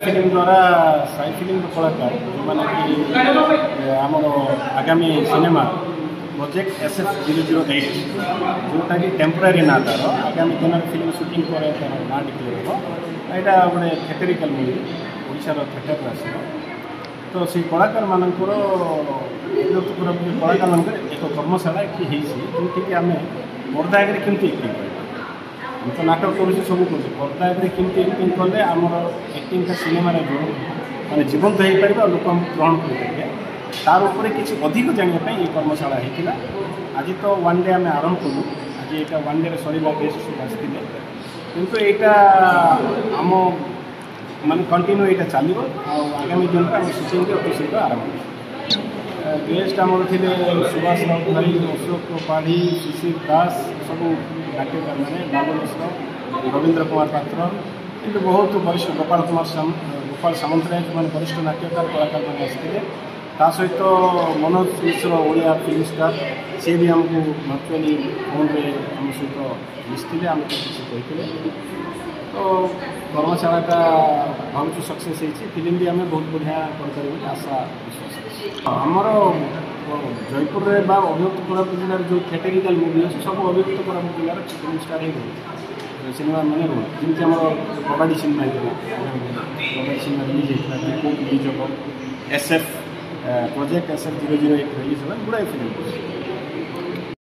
film द्वारा Sai film कलाकार जो मैंने कि आमर आगामी सिनेमा प्रोजेक्ट SF008 जोटा कि टेम्पोरारी ना तार आगामी दिन फिल्म शूटिंग पर तार ना डिक्लेयर हम यहाँ गोटे थिएटरिकल मूवी ओडार थिएटर आस तो से कलाकार मानकर कलाकार मान एक कर्मशाला जोटि आम पर्दा आगे केमती एक्टिंग कर हम तो नाटक करुँ सब कर पर्दा आगे केमती एक्टिंग कले आमर एक्टिंग का सिनेमा जो मैंने जीवंत हो पार लोक ग्रहण करेंगे तार उपरे किसी अधिक जानापी ये कर्मशाला होता आज तो वन डे आम आरंभ कलु आज यहाँ वन डे सर गेस्ट सब आसते किंतु यहाँ आम माने कंटिन्यू यहाँ चलो आगामी दिन में आम सुटिंग अति शीघ्र आरंभ गेस्ट आमर थे सुभाष राउत भाई अशोक पाढ़ी शिशिर दास सब नाट्यकार मैंने बाबू मिश्र रवींद्र कुमार पात्र कि बहुत वरिष्ठ गोपाल सामंतराय जो मैंने वरिष्ठ नाट्यकार कलाकार मैंने आसते सहित Manoj Mishra Odia film star c भी आमको भर्चुआली फोन आम सहित मिसते आम किसी कहते तो कर्मशाला भावुँ सक्सेस होती फिल्म भी आम बहुत बढ़िया कर आशा विश्वास आमर जयपुर में अभियुक्त कोरापुट जिलार जो थिएटरिकल मूवी अच्छे सब अभियुक्त कोरापुट जिलार फिल्म स्टार हो सिनेमा मैंने रोल जमी आम कबाड़ी सिनेमा कबाड़ी सिनेमा रिलीज होता रिलीज हम SF प्रोजेक्ट SF008 रिलीज होगा गुड़ाए फिल्म